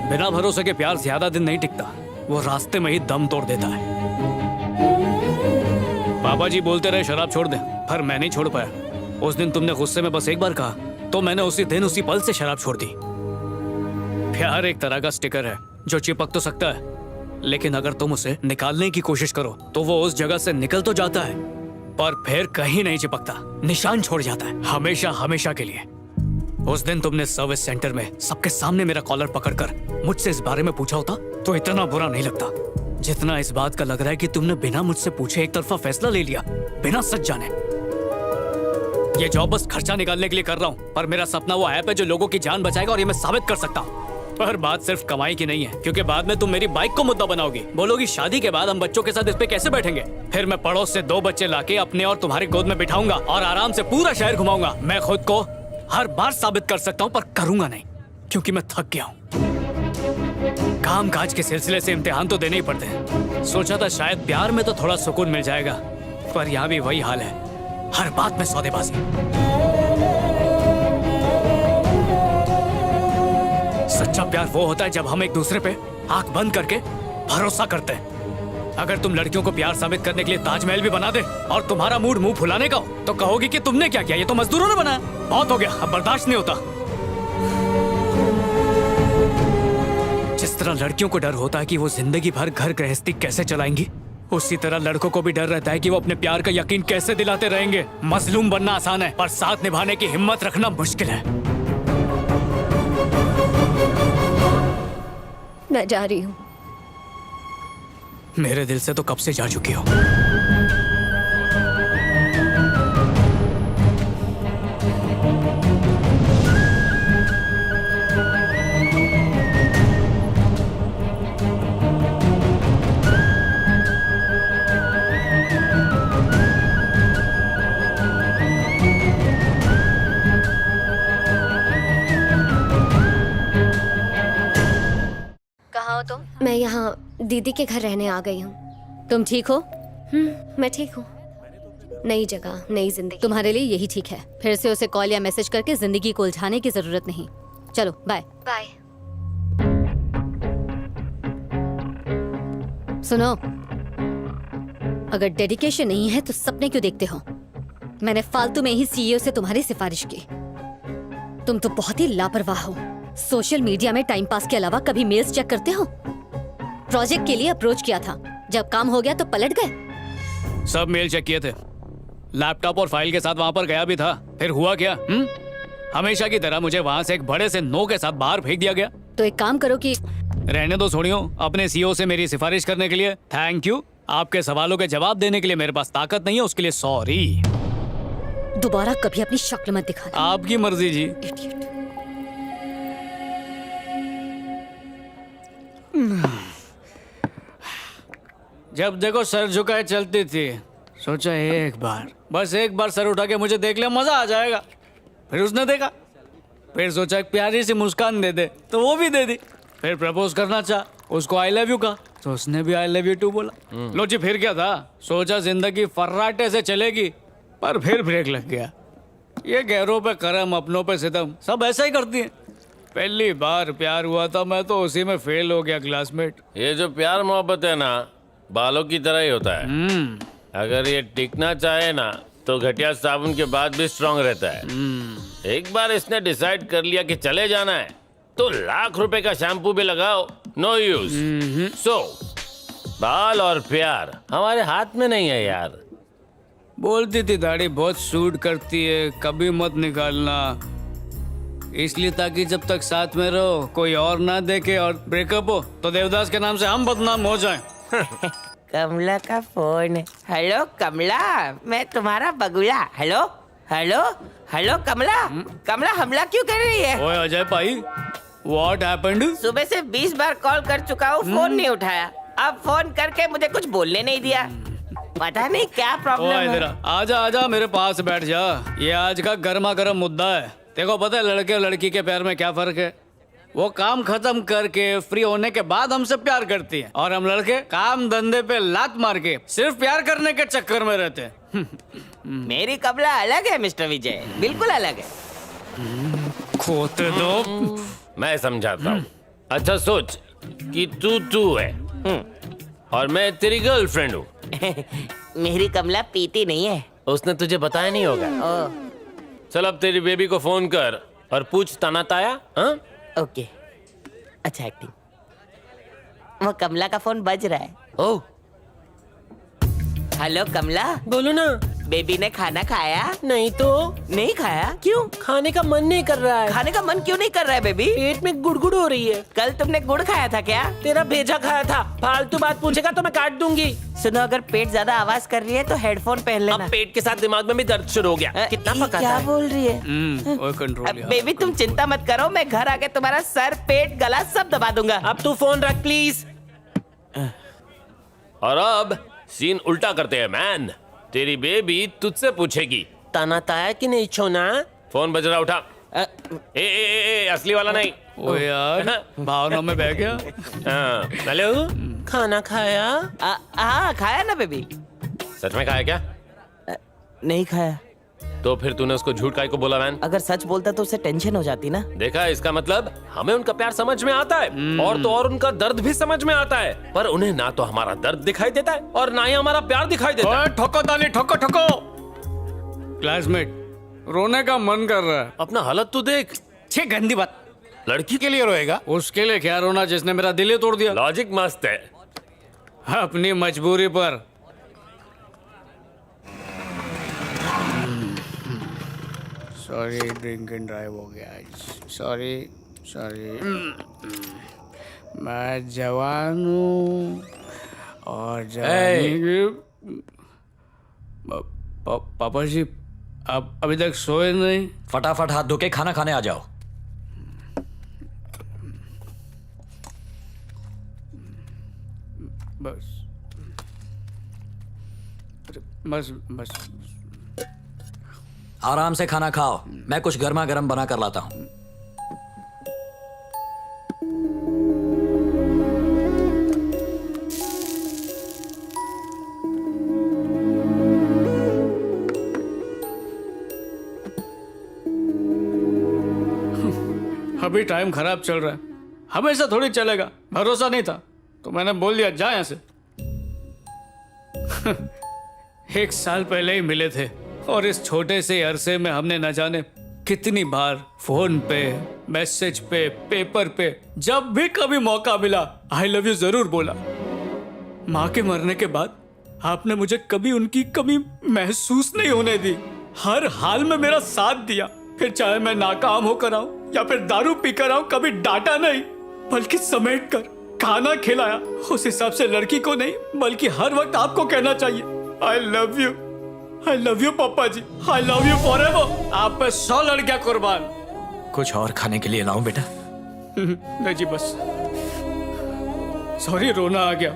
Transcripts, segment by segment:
बिना भरोसे के प्यार ज्यादा दिन नहीं टिकता, वो रास्ते में ही दम तोड़ देता है। पापा जी बोलते रहे शराब छोड़ दे, पर मैं नहीं छोड़ पाया। उस दिन तुमने गुस्से में बस एक बार कहा तो मैंने उसी दिन उसी पल से शराब छोड़ दी। प्यार एक तरह का स्टिकर है जो चिपक तो सकता है, लेकिन अगर तुम उसे निकालने की कोशिश करो तो वो उस जगह से निकल तो जाता है, पर फिर कहीं नहीं चिपकता, निशान छोड़ जाता है, हमेशा हमेशा के लिए। उस दिन तुमने सर्विस सेंटर में सबके सामने मेरा कॉलर पकड़कर मुझसे इस बारे में पूछा होता तो इतना बुरा नहीं लगता जितना इस बात का लग रहा है कि तुमने बिना मुझसे पूछे एक तरफा फैसला ले लिया, बिना सच जाने। ये जॉब बस खर्चा निकालने के लिए कर रहा हूँ, पर मेरा सपना वो ऐप है जो लोगों की जान बचाएगा और ये मैं साबित कर सकता हूँ। पर बात सिर्फ कमाई की नहीं है, क्योंकि बाद में तुम मेरी बाइक को मुद्दा बनाओगी, बोलोगी शादी के बाद हम बच्चों के साथ इस पे कैसे बैठेंगे। फिर मैं पड़ोस से 2 बच्चे लाके अपने और तुम्हारी गोद में बिठाऊंगा और आराम से पूरा शहर घुमाऊंगा। मैं खुद को हर बार साबित कर सकता हूँ, पर करूंगा नहीं, क्योंकि मैं थक गया हूँ। काम काज के सिलसिले से इम्तिहान तो देने ही पड़ते हैं। सोचा था शायद प्यार में तो थोड़ा सुकून मिल जाएगा, पर यहाँ भी वही हाल है, हर बात में सौदेबाजी। सच्चा प्यार वो होता है जब हम एक दूसरे पे आंख बंद करके भरोसा करते हैं। अगर तुम लड़कियों को प्यार साबित करने के लिए ताजमहल भी बना दे और तुम्हारा मूड मुंह फुलाने का हो तो कहोगी कि तुमने क्या किया, ये तो मजदूरों ने बनाया। बहुत हो गया, अब बर्दाश्त नहीं होता। जिस तरह लड़कियों को डर होता है कि वो जिंदगी भर घर गृहस्थी कैसे चलाएंगी, उसी तरह लड़कों को भी डर रहता है कि वो अपने प्यार का यकीन कैसे दिलाते रहेंगे। मजलूम बनना आसान है, पर साथ निभाने की हिम्मत रखना मुश्किल है। मैं जा रही हूँ। मेरे दिल से तो कब से जा चुकी हो। कहाँ हो तुम? मैं यहाँ दीदी के घर रहने आ गई हूँ। तुम ठीक हो? मैं ठीक हूँ। नई जगह, नई जिंदगी। तुम्हारे लिए यही ठीक है। फिर से उसे कॉल या मैसेज करके जिंदगी को उलझाने की जरूरत नहीं। चलो बाय। बाय। सुनो, अगर डेडिकेशन नहीं है तो सपने क्यों देखते हो? मैंने फालतू में ही सीईओ से तुम्हारी सिफारिश की। तुम तो बहुत ही लापरवाह हो। सोशल मीडिया में टाइम पास के अलावा कभी मेल्स चेक करते हो? प्रोजेक्ट के लिए अप्रोच किया था, जब काम हो गया तो पलट गए। सब मेल चेक किए थे, लैपटॉप और फाइल के साथ वहां पर गया भी था। फिर हुआ क्या? हमेशा की तरह मुझे वहां से एक बड़े से नो के साथ बाहर फेंक दिया गया। तो एक काम करो कि रहने दो छोड़ियो, अपने सीईओ से मेरी सिफारिश करने के लिए थैंक यू। आपके सवालों के जवाब देने के लिए मेरे पास ताकत नहीं है, उसके लिए सॉरी। दोबारा कभी अपनी शक्ल मत दिखाना। आपकी मर्जी जी। इडियट। जब देखो सर झुकाए चलती थी, सोचा एक बार, बस एक बार सर उठा के मुझे देख ले, मजा आ जाएगा। फिर उसने देखा, फिर सोचा एक प्यारी सी मुस्कान दे दे, तो वो भी दे दी। फिर प्रपोज करना चाहा, उसको आई लव यू कहा, तो उसने भी आई लव यू टू बोला। लो जी, फिर क्या था, सोचा जिंदगी फर्राटे से चलेगी, पर फिर ब्रेक लग गया। ये गैरों पे करम, अपनों पे सितम, सब ऐसा ही करती है। पहली बार प्यार हुआ था, मैं तो उसी में फेल हो गया क्लासमेट। ये जो प्यार मोहब्बत है ना, बालों की तरह ही होता है। अगर ये टिकना चाहे ना तो घटिया साबुन के बाद भी स्ट्रांग रहता है। एक बार इसने डिसाइड कर लिया कि चले जाना है तो लाख रुपए का शैम्पू भी लगाओ, नो यूज। सो बाल और प्यार हमारे हाथ में नहीं है यार। बोलती थी दाढ़ी बहुत सूट करती है, कभी मत निकालना, इसलिए ताकि जब तक साथ में रहो कोई और ना देखे और ब्रेकअप हो तो देवदास के नाम से हम बदनाम हो जाएं। कमला का फोन। हेलो कमला, मैं तुम्हारा बगुला। हेलो हेलो हेलो कमला। कमला हमला क्यों कर रही है? ओए अजय भाई, व्हाट हैपेंड? सुबह से 20 बार कॉल कर चुका हूँ, फोन नहीं उठाया। अब फोन करके मुझे कुछ बोलने नहीं दिया। पता नहीं क्या प्रॉब्लम है। आजा आजा मेरे पास बैठ जा, ये आज का गर्मा गर्म मुद्दा है। देखो पता है लड़के और लड़की के प्यार में क्या फर्क है? वो काम खत्म करके फ्री होने के बाद हमसे प्यार करती है, और हम लड़के काम धंधे पे लात मार के सिर्फ प्यार करने के चक्कर में रहते हैं। मेरी कमला अलग है मिस्टर विजय, बिल्कुल अलग है। खोते दो। मैं समझाता हूँ। अच्छा सोच कि तू है और मैं तेरी गर्लफ्रेंड हूँ। मेरी कमला पीती नहीं है। उसने तुझे बताया नहीं होगा। ओ, चल अब तेरी बेबी को फोन कर और पूछ ताना ताया। हाँ? ओके। अच्छा एक्टिंग। वो कमला का फोन बज रहा है। ओ हेलो कमला, बोलो ना। बेबी ने खाना खाया? नहीं तो नहीं खाया? क्यों? खाने का मन नहीं कर रहा है। खाने का मन क्यों नहीं कर रहा है बेबी? पेट में गुड़गुड़ हो रही है। कल तुमने गुड़ खाया था क्या? तेरा भेजा खाया था। फालतू बात पूछेगा तो मैं काट दूंगी। सुनो, अगर पेट ज्यादा आवाज कर रही है तो हेडफोन पहन लेना। अब पेट के साथ दिमाग में भी दर्द शुरू हो गया। कितना ये पका क्या है? बोल रही है? ओए कंट्रोल यार। बेबी तुम चिंता मत करो, मैं घर आके तुम्हारा सर, पेट, गला सब दबा दूंगा। अब तू फोन रख प्लीज। और अब सीन उल्टा करते हैं मैन। तेरी बेबी तुझसे पूछेगी ताना ताया कि नहीं छोना। फोन बज रहा, उठा। ए, असली वाला नहीं। ओ यार भावना में बह गया। हाँ, हेलो, खाना खाया? हाँ खाया ना बेबी। सच में खाया क्या? नहीं खाया। तो फिर तूने उसको झूठ काहे को बोला मैन? अगर सच बोलता तो उसे टेंशन हो जाती ना। देखा, इसका मतलब हमें उनका प्यार समझ में आता है और तो और उनका दर्द भी समझ में आता है, पर उन्हें ना तो हमारा दर्द दिखाई देता है और ना ही हमारा प्यार दिखाई देता है। ओए ठोको ताली, ठोको ठोको। क्लासमेट, रोने का मन कर रहा है। अपना हालत तो देख। छे गंदी बात। लड़की के लिए रोएगा? उसके लिए क्या रोना जिसने मेरा दिल ही तोड़ दिया। लॉजिक मस्त है। अपनी मजबूरी पर। सॉरी, ड्रिंक एंड ड्राइव हो गया आज। सॉरी। मैं जवान हूँ और जवानी की पापा जी, आप अभी तक सोए नहीं? फटाफट हाथ धो के खाना खाने आ जाओ। बस बस बस। आराम से खाना खाओ, मैं कुछ गर्मा गर्म बना कर लाता हूँ। अभी टाइम खराब चल रहा है, हमेशा थोड़ी चलेगा। भरोसा नहीं था तो मैंने बोल दिया जा यहाँ से। 1 साल पहले ही मिले थे और इस छोटे से अरसे में हमने न जाने कितनी बार फोन पे, मैसेज पे, पेपर पे, जब भी कभी मौका मिला आई लव यू जरूर बोला। माँ के मरने के बाद आपने मुझे कभी उनकी कमी महसूस नहीं होने दी। हर हाल में मेरा साथ दिया, फिर चाहे मैं नाकाम होकर आऊं या फिर दारू पीकर आऊं, कभी डांटा नहीं बल्कि समेट कर खाना खिलाया। उस हिसाब से लड़की को नहीं बल्कि हर वक्त आपको कहना चाहिए I love you. I love you पापा जी, आई लव यू फॉरएवर। आप पे 100 लड़कियां कुर्बान। कुछ और खाने के लिए लाऊं बेटा? नहीं जी बस। सॉरी, रोना आ गया।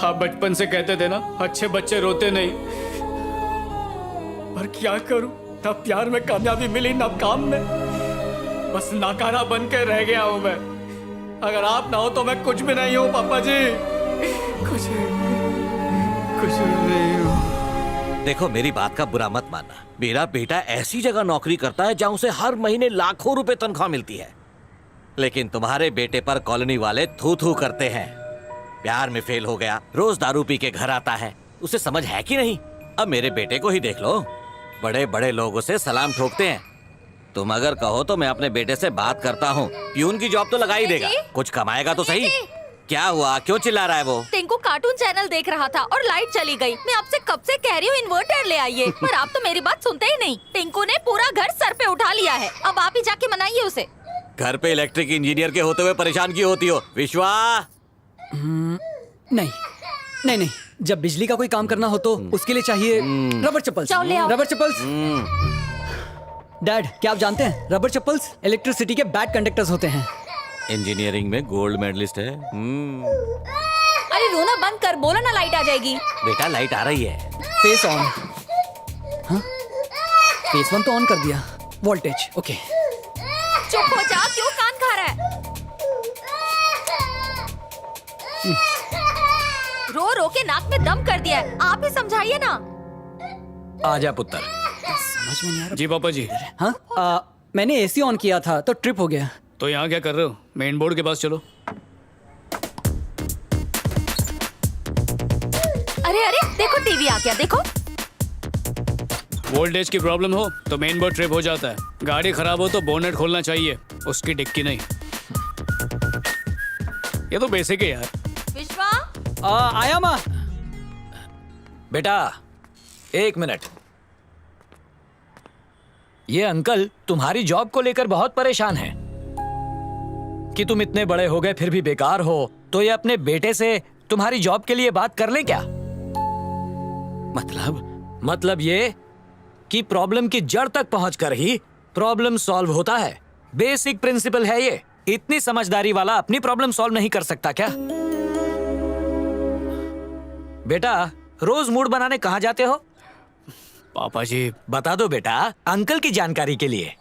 आप बचपन से कहते थे ना, अच्छे बच्चे रोते नहीं, पर क्या करूं, ना प्यार में कामयाबी मिली ना काम में। बस नाकारा बन के रह गया हूं मैं। अगर आप ना हो तो मैं कुछ भी नहीं हूं पापा जी, कुछ भी नहीं हूं। देखो, मेरी बात का बुरा मत मानना। मेरा बेटा ऐसी जगह नौकरी करता है जहां उसे हर महीने लाखों रुपए तनख्वाह मिलती है, लेकिन तुम्हारे बेटे पर कॉलोनी वाले थू थू करते हैं। प्यार में फेल हो गया, रोज दारू पी के घर आता है। उसे समझ है कि नहीं? अब मेरे बेटे को ही देख लो, बड़े बड़े लोग उसे सलाम ठोकते हैं। तुम अगर कहो तो मैं अपने बेटे से बात करता हूँ। प्यून की जॉब तो लगा ही देगा, कुछ कमाएगा तो सही। क्या हुआ, क्यों चिल्ला रहा है वो? टिंकू कार्टून चैनल देख रहा था और लाइट चली गई। मैं आपसे कब से कह रही हूँ इन्वर्टर ले आइए, पर आप तो मेरी बात सुनते ही नहीं। टिंकू ने पूरा घर सर पे उठा लिया है, अब आप ही जाके मनाइए उसे। घर पे इलेक्ट्रिक इंजीनियर के होते हुए परेशान क्यों होती हो विश्वा? नहीं नहीं नहीं, जब बिजली का कोई काम करना हो तो उसके लिए चाहिए रबर चप्पल्स। जाओ ले आओ। रबर चप्पल्स। डैड, क्या आप जानते हैं रबर चप्पल्स इलेक्ट्रिसिटी के बैड कंडक्टर्स होते हैं। इंजीनियरिंग में गोल्ड मेडलिस्ट है। अरे रोना बंद कर, बोला ना लाइट आ जाएगी। बेटा लाइट आ रही है। Face on. हाँ, फेस 1 तो ऑन कर दिया। Voltage okay. चुप हो जा, क्यों कान खा रहा है? रो रो के नाक में दम कर दिया है, आप ही समझाइए ना। आजा पुत्र। समझ में नहीं आ रहा। जी पापा जी। हाँ, मैंने एसी ऑन किया था तो ट्रिप हो गया। तो यहाँ क्या कर रहे हो? मेन बोर्ड के पास चलो। अरे अरे देखो टीवी आ गया, देखो। वोल्टेज की प्रॉब्लम हो तो मेन बोर्ड ट्रिप हो जाता है। गाड़ी खराब हो तो बोनेट खोलना चाहिए, उसकी डिक्की नहीं। ये तो बेसिक है यार। विश्वा, आया माँ। बेटा 1 मिनट। ये अंकल तुम्हारी जॉब को लेकर बहुत परेशान हैं कि तुम इतने बड़े हो गए फिर भी बेकार हो। तो ये अपने बेटे से तुम्हारी जॉब के लिए बात कर लें क्या? मतलब ये कि प्रॉब्लम की जड़ तक पहुंचकर ही प्रॉब्लम सॉल्व होता है। बेसिक प्रिंसिपल है ये। इतनी समझदारी वाला अपनी प्रॉब्लम सॉल्व नहीं कर सकता क्या? बेटा रोज मूड बनाने कहाँ जाते हो? पापा जी, बता दो बेटा, अंकल की जानकारी के लिए।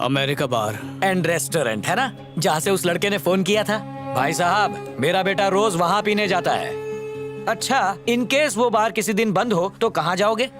अमेरिका बार एंड रेस्टोरेंट है ना, जहाँ से उस लड़के ने फोन किया था। भाई साहब, मेरा बेटा रोज वहाँ पीने जाता है। अच्छा, इन केस वो बार किसी दिन बंद हो तो कहाँ जाओगे?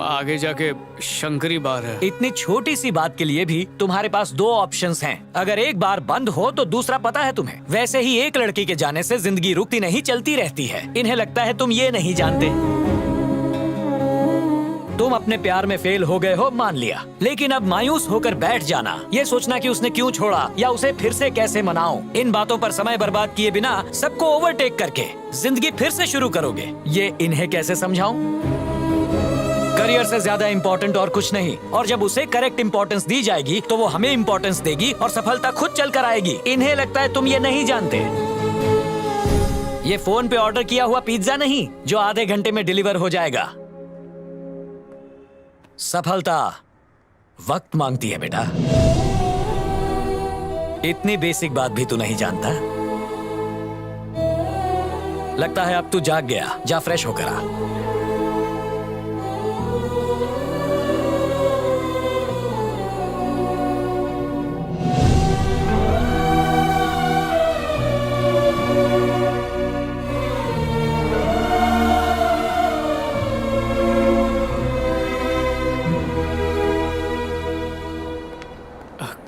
आगे जाके शंकरी बार है। इतनी छोटी सी बात के लिए भी तुम्हारे पास 2 ऑप्शंस हैं। अगर एक बार बंद हो तो दूसरा पता है तुम्हें। वैसे ही एक लड़की के जाने से जिंदगी रुकती नहीं, चलती रहती है। इन्हें लगता है तुम ये नहीं जानते। तुम अपने प्यार में फेल हो गए हो, मान लिया, लेकिन अब मायूस होकर बैठ जाना, ये सोचना कि उसने क्यों छोड़ा या उसे फिर से कैसे मनाऊं, इन बातों पर समय बर्बाद किए बिना सबको ओवरटेक करके जिंदगी फिर से शुरू करोगे, ये इन्हें कैसे समझाऊं? करियर से ज्यादा इंपॉर्टेंट और कुछ नहीं। और जब उसे करेक्ट इंपॉर्टेंस दी जाएगी तो वो हमें इंपॉर्टेंस देगी और सफलता खुद चल कर आएगी। इन्हें लगता है तुम ये नहीं जानते। ये फोन पे ऑर्डर किया हुआ पिज्जा नहीं जो आधे घंटे में डिलीवर हो जाएगा। सफलता वक्त मांगती है बेटा। इतनी बेसिक बात भी तू नहीं जानता। लगता है अब तू जाग गया। जा फ्रेश होकर आ।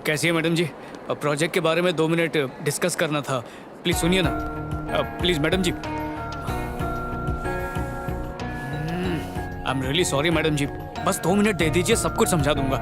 कैसी है मैडम जी? प्रोजेक्ट के बारे में 2 मिनट डिस्कस करना था। प्लीज सुनिए ना। Please madam ji. I am really sorry madam ji, बस 2 मिनट दे दीजिए, सब कुछ समझा दूंगा।